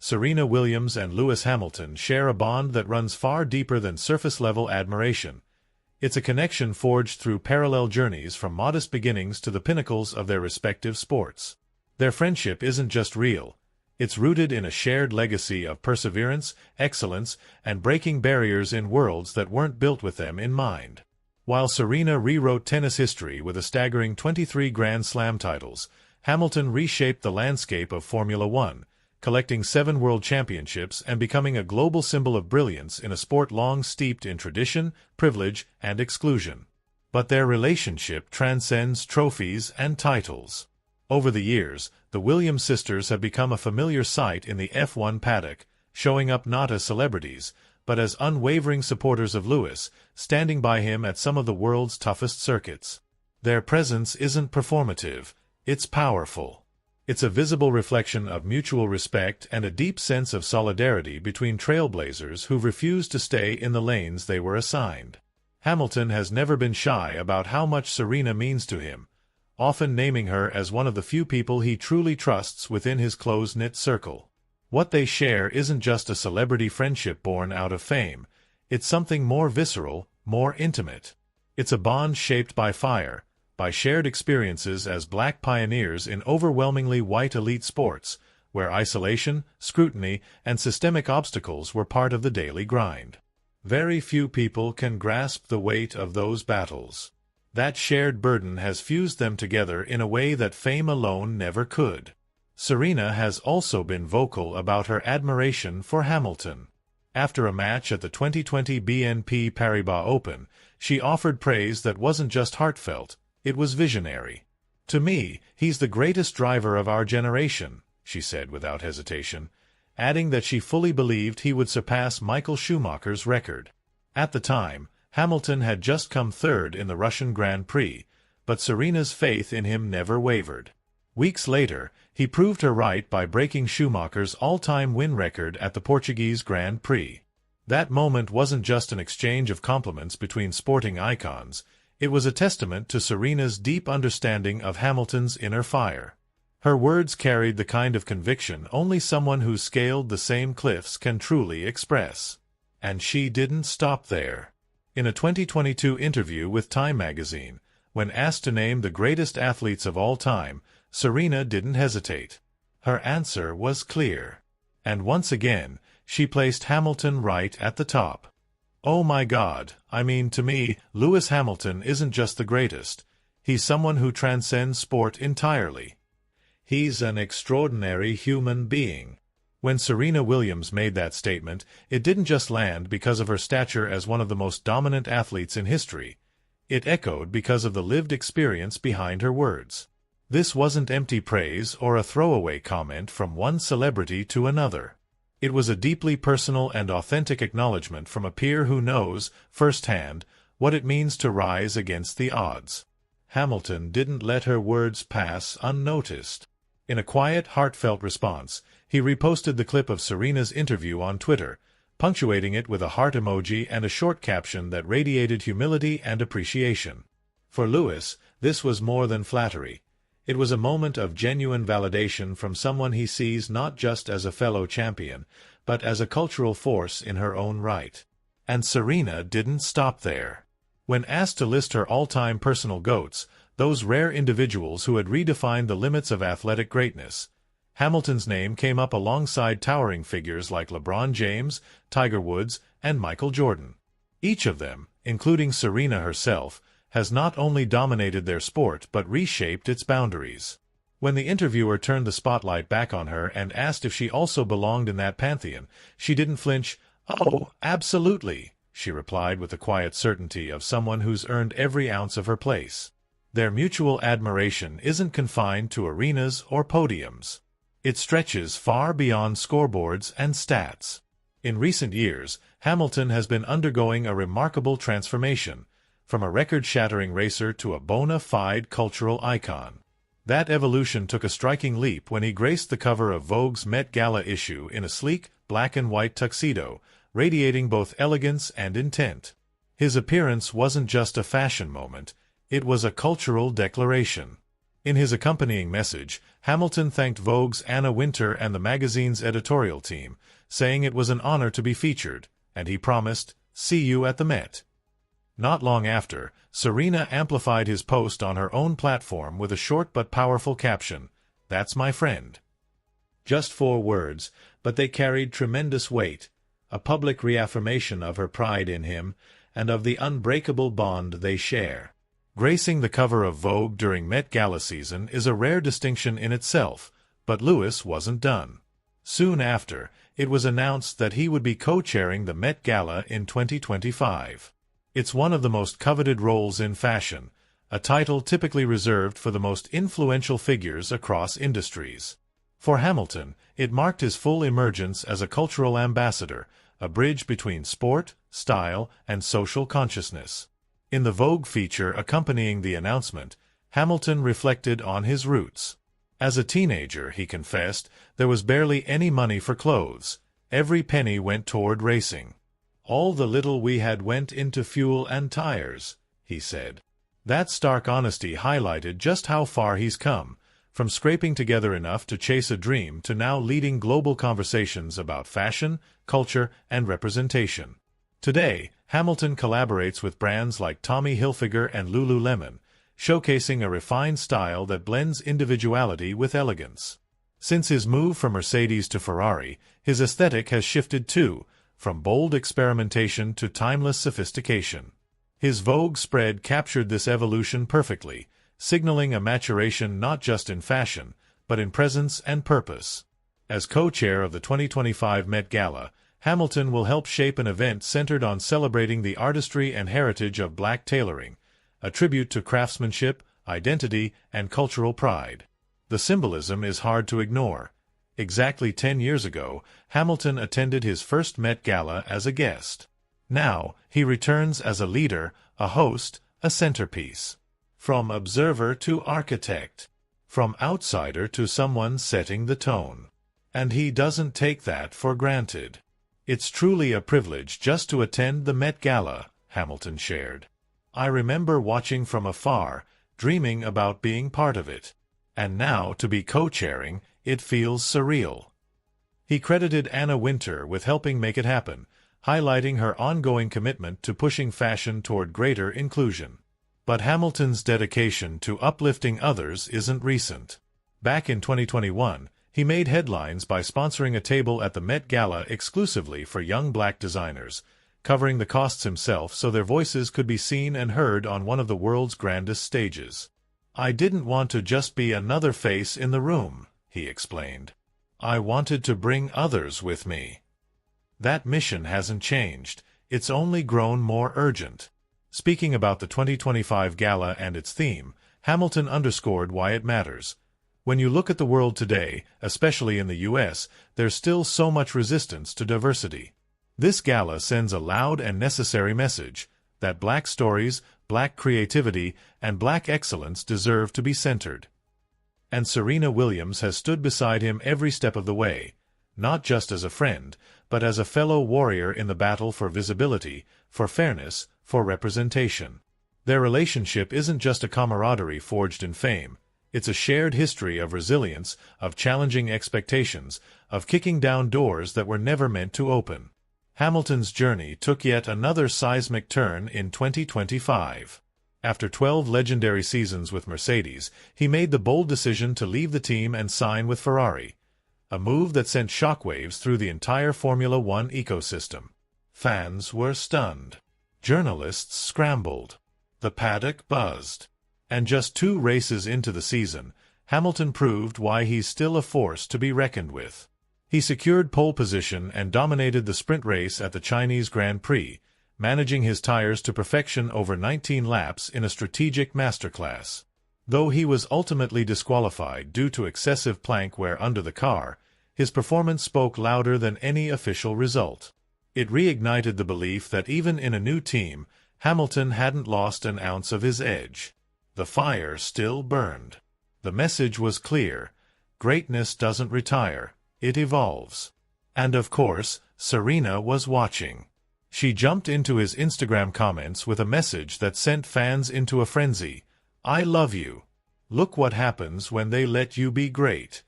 Serena Williams and Lewis Hamilton share a bond that runs far deeper than surface-level admiration. It's a connection forged through parallel journeys from modest beginnings to the pinnacles of their respective sports. Their friendship isn't just real. It's rooted in a shared legacy of perseverance, excellence, and breaking barriers in worlds that weren't built with them in mind. While Serena rewrote tennis history with a staggering 23 Grand Slam titles, Hamilton reshaped the landscape of Formula One, collecting 7 world championships and becoming a global symbol of brilliance in a sport long steeped in tradition, privilege, and exclusion. But their relationship transcends trophies and titles. Over the years, the Williams sisters have become a familiar sight in the F1 paddock, showing up not as celebrities, but as unwavering supporters of Lewis, standing by him at some of the world's toughest circuits. Their presence isn't performative, it's powerful. It's a visible reflection of mutual respect and a deep sense of solidarity between trailblazers who refuse to stay in the lanes they were assigned. Hamilton has never been shy about how much Serena means to him, often naming her as one of the few people he truly trusts within his close-knit circle. What they share isn't just a celebrity friendship born out of fame, it's something more visceral, more intimate. It's a bond shaped by fire, by shared experiences as black pioneers in overwhelmingly white elite sports, where isolation, scrutiny, and systemic obstacles were part of the daily grind. Very few people can grasp the weight of those battles. That shared burden has fused them together in a way that fame alone never could. Serena has also been vocal about her admiration for Hamilton. After a match at the 2020 BNP Paribas Open, she offered praise that wasn't just heartfelt, it was visionary. "To me, he's the greatest driver of our generation," she said without hesitation, adding that she fully believed he would surpass Michael Schumacher's record. At the time, Hamilton had just come third in the Russian Grand Prix, but Serena's faith in him never wavered. Weeks later, he proved her right by breaking Schumacher's all-time win record at the Portuguese Grand Prix. That moment wasn't just an exchange of compliments between sporting icons, it was a testament to Serena's deep understanding of Hamilton's inner fire. Her words carried the kind of conviction only someone who's scaled the same cliffs can truly express. And she didn't stop there. In a 2022 interview with Time magazine, when asked to name the greatest athletes of all time, Serena didn't hesitate. Her answer was clear. And once again, she placed Hamilton right at the top. "Oh my God, I mean, to me, Lewis Hamilton isn't just the greatest. He's someone who transcends sport entirely. He's an extraordinary human being." When Serena Williams made that statement, it didn't just land because of her stature as one of the most dominant athletes in history. It echoed because of the lived experience behind her words. This wasn't empty praise or a throwaway comment from one celebrity to another. It was a deeply personal and authentic acknowledgement from a peer who knows, firsthand, what it means to rise against the odds. Hamilton didn't let her words pass unnoticed. In a quiet, heartfelt response, he reposted the clip of Serena's interview on Twitter, punctuating it with a heart emoji and a short caption that radiated humility and appreciation. For Lewis, this was more than flattery. It was a moment of genuine validation from someone he sees not just as a fellow champion, but as a cultural force in her own right. And Serena didn't stop there. When asked to list her all-time personal GOATs, those rare individuals who had redefined the limits of athletic greatness, Hamilton's name came up alongside towering figures like LeBron James, Tiger Woods, and Michael Jordan. Each of them, including Serena herself, has not only dominated their sport but reshaped its boundaries. When the interviewer turned the spotlight back on her and asked if she also belonged in that pantheon, she didn't flinch. "Oh, absolutely," she replied with the quiet certainty of someone who's earned every ounce of her place. Their mutual admiration isn't confined to arenas or podiums. It stretches far beyond scoreboards and stats. In recent years, Hamilton has been undergoing a remarkable transformation, from a record-shattering racer to a bona fide cultural icon. That evolution took a striking leap when he graced the cover of Vogue's Met Gala issue in a sleek, black-and-white tuxedo, radiating both elegance and intent. His appearance wasn't just a fashion moment, it was a cultural declaration. In his accompanying message, Hamilton thanked Vogue's Anna Wintour and the magazine's editorial team, saying it was an honor to be featured, and he promised, "See you at the Met." Not long after, Serena amplified his post on her own platform with a short but powerful caption, "That's my friend." Just 4 words, but they carried tremendous weight, a public reaffirmation of her pride in him, and of the unbreakable bond they share. Gracing the cover of Vogue during Met Gala season is a rare distinction in itself, but Lewis wasn't done. Soon after, it was announced that he would be co-chairing the Met Gala in 2025. It's one of the most coveted roles in fashion, a title typically reserved for the most influential figures across industries. For Hamilton, it marked his full emergence as a cultural ambassador, a bridge between sport, style, and social consciousness. In the Vogue feature accompanying the announcement, Hamilton reflected on his roots. As a teenager, he confessed, there was barely any money for clothes. Every penny went toward racing. "All the little we had went into fuel and tires," he said. That stark honesty highlighted just how far he's come, from scraping together enough to chase a dream to now leading global conversations about fashion, culture, and representation. Today, Hamilton collaborates with brands like Tommy Hilfiger and Lululemon, showcasing a refined style that blends individuality with elegance. Since his move from Mercedes to Ferrari, his aesthetic has shifted too, from bold experimentation to timeless sophistication. His Vogue spread captured this evolution perfectly, signaling a maturation not just in fashion, but in presence and purpose. As co-chair of the 2025 Met Gala, Hamilton will help shape an event centered on celebrating the artistry and heritage of black tailoring, a tribute to craftsmanship, identity, and cultural pride. The symbolism is hard to ignore. Exactly 10 years ago, Hamilton attended his first Met Gala as a guest. Now, he returns as a leader, a host, a centerpiece. From observer to architect. From outsider to someone setting the tone. And he doesn't take that for granted. "It's truly a privilege just to attend the Met Gala," Hamilton shared. "I remember watching from afar, dreaming about being part of it. And now to be co-chairing, it feels surreal." He credited Anna Wintour with helping make it happen, highlighting her ongoing commitment to pushing fashion toward greater inclusion. But Hamilton's dedication to uplifting others isn't recent. Back in 2021, he made headlines by sponsoring a table at the Met Gala exclusively for young black designers, covering the costs himself so their voices could be seen and heard on one of the world's grandest stages. "I didn't want to just be another face in the room," he explained. "I wanted to bring others with me." That mission hasn't changed, it's only grown more urgent. Speaking about the 2025 Gala and its theme, Hamilton underscored why it matters. "When you look at the world today, especially in the U.S., there's still so much resistance to diversity. This gala sends a loud and necessary message that black stories, black creativity, and black excellence deserve to be centered." And Serena Williams has stood beside him every step of the way, not just as a friend, but as a fellow warrior in the battle for visibility, for fairness, for representation. Their relationship isn't just a camaraderie forged in fame. It's a shared history of resilience, of challenging expectations, of kicking down doors that were never meant to open. Hamilton's journey took yet another seismic turn in 2025. After 12 legendary seasons with Mercedes, he made the bold decision to leave the team and sign with Ferrari, a move that sent shockwaves through the entire Formula One ecosystem. Fans were stunned. Journalists scrambled. The paddock buzzed. And just 2 races into the season, Hamilton proved why he's still a force to be reckoned with. He secured pole position and dominated the sprint race at the Chinese Grand Prix, managing his tires to perfection over 19 laps in a strategic masterclass. Though he was ultimately disqualified due to excessive plank wear under the car, his performance spoke louder than any official result. It reignited the belief that even in a new team, Hamilton hadn't lost an ounce of his edge. The fire still burned. The message was clear: greatness doesn't retire, it evolves. And of course, Serena was watching. She jumped into his Instagram comments with a message that sent fans into a frenzy. "I love you. Look what happens when they let you be great.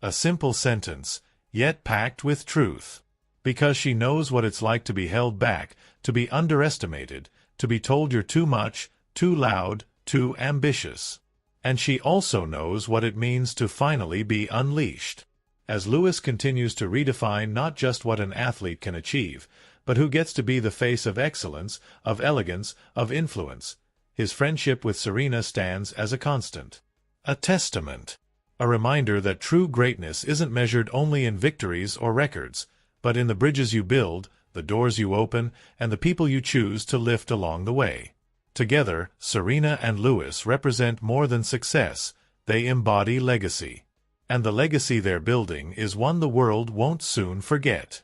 A simple sentence, yet packed with truth. Because she knows what it's like to be held back, to be underestimated, to be told you're too much, too loud, too ambitious. And she also knows what it means to finally be unleashed. As Lewis continues to redefine not just what an athlete can achieve, but who gets to be the face of excellence, of elegance, of influence, his friendship with Serena stands as a constant. A testament. A reminder that true greatness isn't measured only in victories or records, but in the bridges you build, the doors you open, and the people you choose to lift along the way. Together, Serena and Lewis represent more than success, they embody legacy. And the legacy they're building is one the world won't soon forget.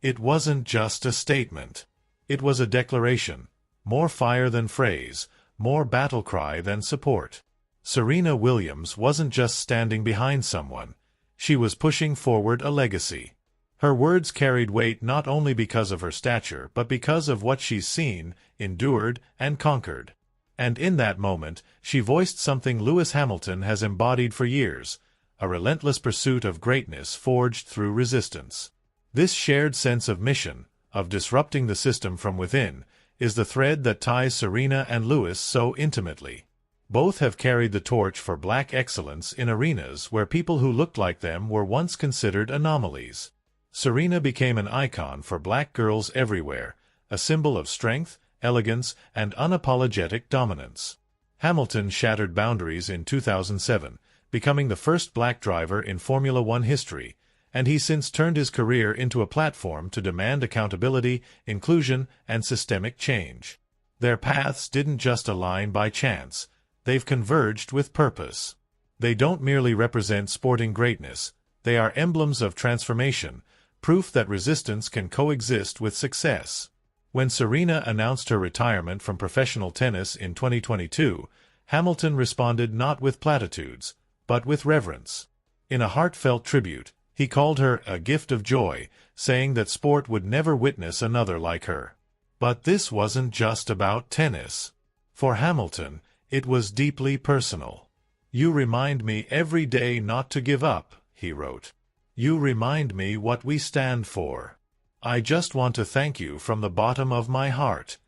It wasn't just a statement. It was a declaration. More fire than phrase, more battle cry than support. Serena Williams wasn't just standing behind someone. She was pushing forward a legacy. Her words carried weight not only because of her stature, but because of what she's seen, endured, and conquered. And in that moment, she voiced something Lewis Hamilton has embodied for years, a relentless pursuit of greatness forged through resistance. This shared sense of mission, of disrupting the system from within, is the thread that ties Serena and Lewis so intimately. Both have carried the torch for black excellence in arenas where people who looked like them were once considered anomalies. Serena became an icon for black girls everywhere, a symbol of strength, elegance, and unapologetic dominance. Hamilton shattered boundaries in 2007, becoming the first black driver in Formula One history, and he's since turned his career into a platform to demand accountability, inclusion, and systemic change. Their paths didn't just align by chance, they've converged with purpose. They don't merely represent sporting greatness, they are emblems of transformation, proof that resistance can coexist with success. When Serena announced her retirement from professional tennis in 2022, Hamilton responded not with platitudes, but with reverence. In a heartfelt tribute, he called her a gift of joy, saying that sport would never witness another like her. But this wasn't just about tennis. For Hamilton, it was deeply personal. "You remind me every day not to give up," he wrote. "You remind me what we stand for. I just want to thank you from the bottom of my heart."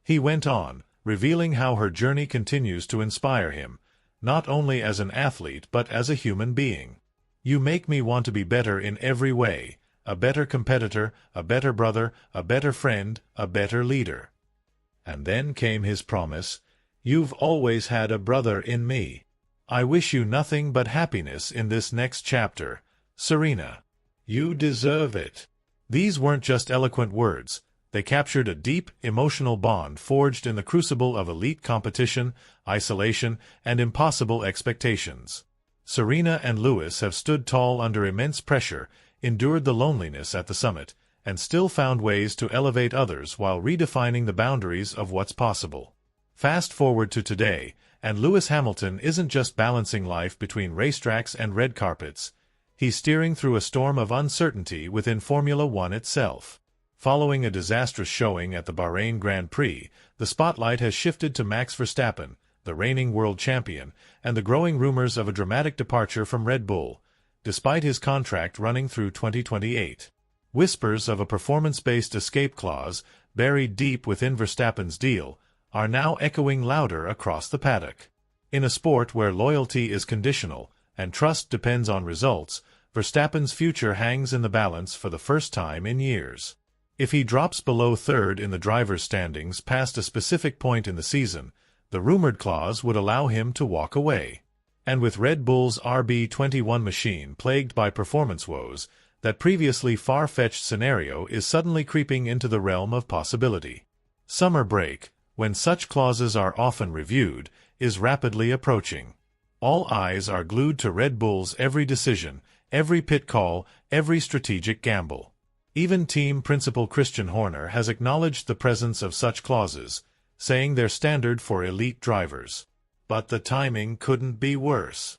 He went on, revealing how her journey continues to inspire him, not only as an athlete but as a human being. "You make me want to be better in every way, a better competitor, a better brother, a better friend, a better leader." And then came his promise, "You've always had a brother in me. I wish you nothing but happiness in this next chapter, Serena. You deserve it." These weren't just eloquent words. They captured a deep, emotional bond forged in the crucible of elite competition, isolation, and impossible expectations. Serena and Lewis have stood tall under immense pressure, endured the loneliness at the summit, and still found ways to elevate others while redefining the boundaries of what's possible. Fast forward to today, and Lewis Hamilton isn't just balancing life between racetracks and red carpets. He's steering through a storm of uncertainty within Formula One itself. Following a disastrous showing at the Bahrain Grand Prix, the spotlight has shifted to Max Verstappen, the reigning world champion, and the growing rumors of a dramatic departure from Red Bull, despite his contract running through 2028. Whispers of a performance-based escape clause, buried deep within Verstappen's deal, are now echoing louder across the paddock. In a sport where loyalty is conditional, and trust depends on results, Verstappen's future hangs in the balance for the first time in years. If he drops below third in the drivers' standings past a specific point in the season, the rumored clause would allow him to walk away. And with Red Bull's RB21 machine plagued by performance woes, that previously far-fetched scenario is suddenly creeping into the realm of possibility. Summer break, when such clauses are often reviewed, is rapidly approaching. All eyes are glued to Red Bull's every decision, every pit call, every strategic gamble. Even team principal Christian Horner has acknowledged the presence of such clauses, saying they're standard for elite drivers. But the timing couldn't be worse.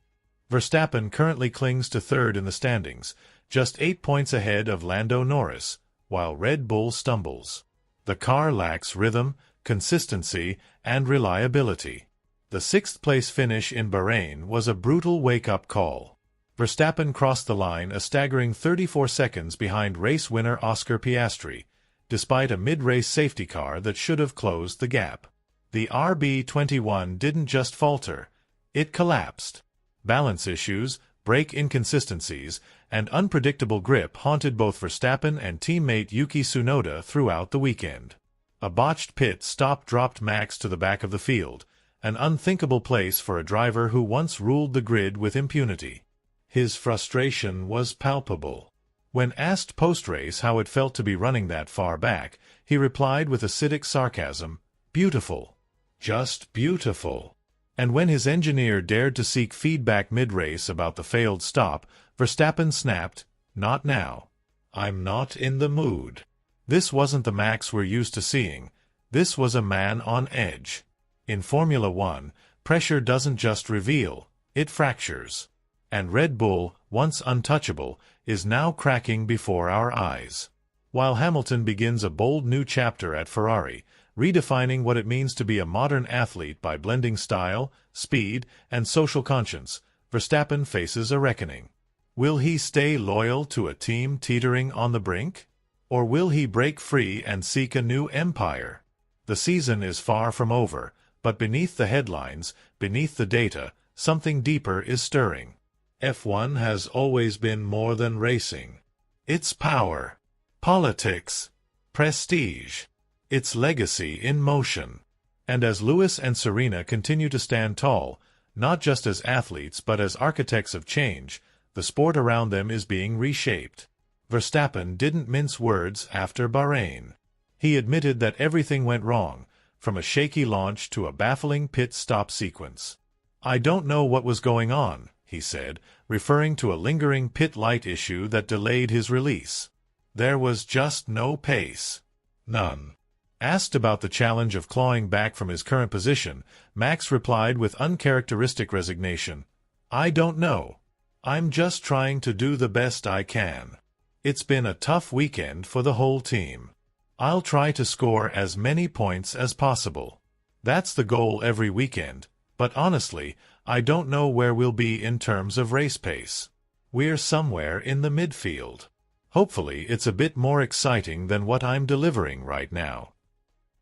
Verstappen currently clings to third in the standings, just 8 points ahead of Lando Norris, while Red Bull stumbles. The car lacks rhythm, consistency, and reliability. The sixth-place finish in Bahrain was a brutal wake-up call. Verstappen crossed the line a staggering 34 seconds behind race winner Oscar Piastri, despite a mid-race safety car that should have closed the gap. The RB21 didn't just falter, it collapsed. Balance issues, brake inconsistencies, and unpredictable grip haunted both Verstappen and teammate Yuki Tsunoda throughout the weekend. A botched pit stop dropped Max to the back of the field, an unthinkable place for a driver who once ruled the grid with impunity. His frustration was palpable. When asked post-race how it felt to be running that far back, he replied with acidic sarcasm, "Beautiful. Just beautiful." And when his engineer dared to seek feedback mid-race about the failed stop, Verstappen snapped, "Not now. I'm not in the mood." This wasn't the Max we're used to seeing. This was a man on edge. In Formula One, pressure doesn't just reveal, it fractures. And Red Bull, once untouchable, is now cracking before our eyes. While Hamilton begins a bold new chapter at Ferrari, redefining what it means to be a modern athlete by blending style, speed, and social conscience, Verstappen faces a reckoning. Will he stay loyal to a team teetering on the brink? Or will he break free and seek a new empire? The season is far from over, but beneath the headlines, beneath the data, something deeper is stirring. F1 has always been more than racing. It's power, politics, prestige. Its legacy in motion. And as Lewis and Serena continue to stand tall, not just as athletes but as architects of change, the sport around them is being reshaped. Verstappen didn't mince words after Bahrain. He admitted that everything went wrong, from a shaky launch to a baffling pit stop sequence. "I don't know what was going on," he said, referring to a lingering pit light issue that delayed his release. "There was just no pace. None." Asked about the challenge of clawing back from his current position, Max replied with uncharacteristic resignation, "I don't know. I'm just trying to do the best I can. It's been a tough weekend for the whole team. I'll try to score as many points as possible. That's the goal every weekend, but honestly, I don't know where we'll be in terms of race pace. We're somewhere in the midfield. Hopefully it's a bit more exciting than what I'm delivering right now."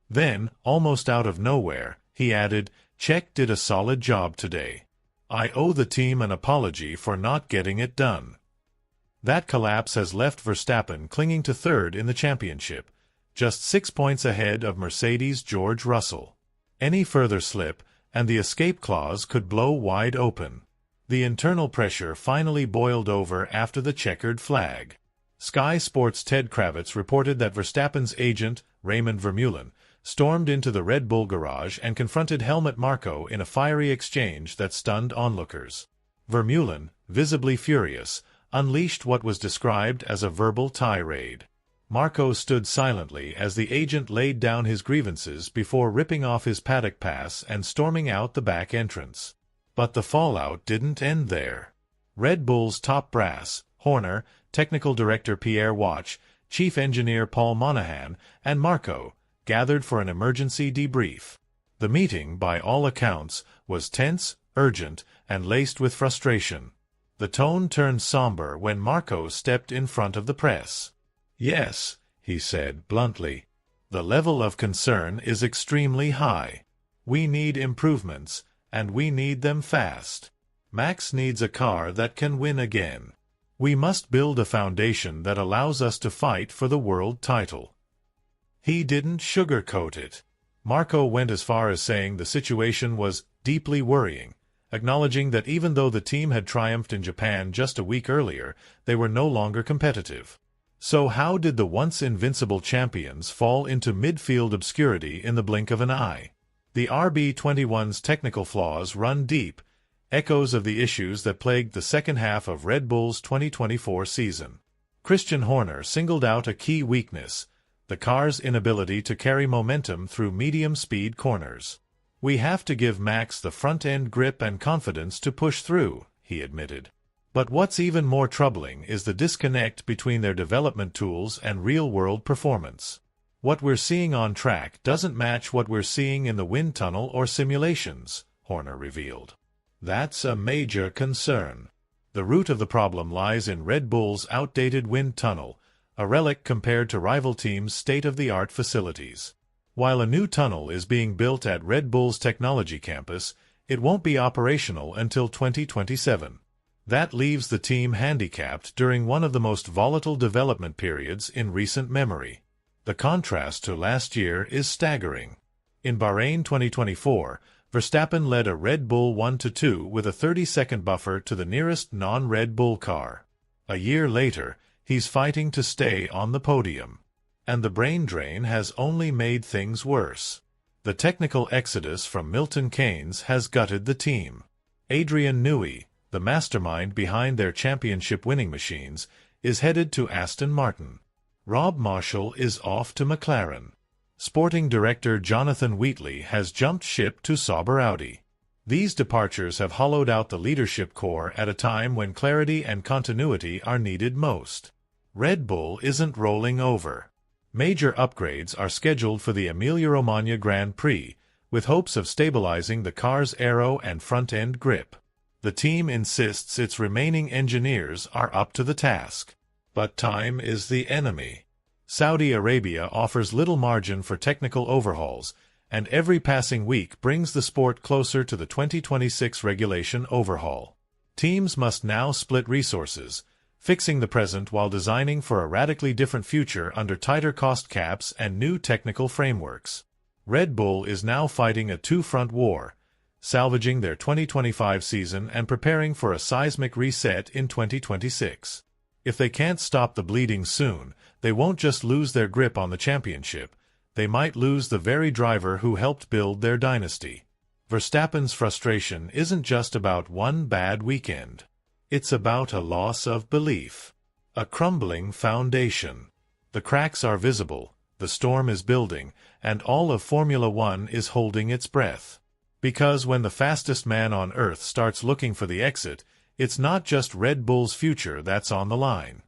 Then, almost out of nowhere, he added, "Czech did a solid job today. I owe the team an apology for not getting it done." That collapse has left Verstappen clinging to third in the championship, just 6 points ahead of Mercedes' George Russell. Any further slip, and the escape clause could blow wide open. The internal pressure finally boiled over after the checkered flag. Sky Sports' Ted Kravitz reported that Verstappen's agent, Raymond Vermeulen, stormed into the Red Bull garage and confronted Helmut Marko in a fiery exchange that stunned onlookers. Vermeulen, visibly furious, unleashed what was described as a verbal tirade. Marko stood silently as the agent laid down his grievances before ripping off his paddock pass and storming out the back entrance. But the fallout didn't end there. Red Bull's top brass, Horner, technical director Pierre Watch, chief engineer Paul Monahan, and Marko, gathered for an emergency debrief. The meeting, by all accounts, was tense, urgent, and laced with frustration. The tone turned somber when Marko stepped in front of the press. "Yes," he said bluntly, "the level of concern is extremely high. We need improvements, and we need them fast. Max needs a car that can win again. We must build a foundation that allows us to fight for the world title." He didn't sugarcoat it. Marko went as far as saying the situation was deeply worrying, acknowledging that even though the team had triumphed in Japan just a week earlier, they were no longer competitive. So how did the once invincible champions fall into midfield obscurity in the blink of an eye? The RB21's technical flaws run deep, echoes of the issues that plagued the second half of Red Bull's 2024 season. Christian Horner singled out a key weakness: the car's inability to carry momentum through medium-speed corners. "We have to give Max the front-end grip and confidence to push through," he admitted. But what's even more troubling is the disconnect between their development tools and real-world performance. What we're seeing on track doesn't match what we're seeing in the wind tunnel or simulations. Horner revealed. That's a major concern. The root of the problem lies in Red Bull's outdated wind tunnel, a relic compared to rival teams' state-of-the-art facilities. While a new tunnel is being built at Red Bull's technology campus, it won't be operational until 2027. That leaves the team handicapped during one of the most volatile development periods in recent memory. The contrast to last year is staggering. In Bahrain 2024, Verstappen led a Red Bull 1-2 with a 30-second buffer to the nearest non-Red Bull car. A year later, he's fighting to stay on the podium. And the brain drain has only made things worse. The technical exodus from Milton Keynes has gutted the team. Adrian Newey, the mastermind behind their championship-winning machines, is headed to Aston Martin. Rob Marshall is off to McLaren. Sporting director Jonathan Wheatley has jumped ship to Sauber Audi. These departures have hollowed out the leadership core at a time when clarity and continuity are needed most. Red Bull isn't rolling over. Major upgrades are scheduled for the Emilia-Romagna Grand Prix, with hopes of stabilizing the car's aero and front-end grip. The team insists its remaining engineers are up to the task. But time is the enemy. Saudi Arabia offers little margin for technical overhauls, and every passing week brings the sport closer to the 2026 regulation overhaul. Teams must now split resources, fixing the present while designing for a radically different future under tighter cost caps and new technical frameworks. Red Bull is now fighting a two-front war, salvaging their 2025 season and preparing for a seismic reset in 2026. If they can't stop the bleeding soon, they won't just lose their grip on the championship, they might lose the very driver who helped build their dynasty. Verstappen's frustration isn't just about one bad weekend. It's about a loss of belief. A crumbling foundation. The cracks are visible, the storm is building, and all of Formula One is holding its breath. Because when the fastest man on Earth starts looking for the exit, it's not just Red Bull's future that's on the line.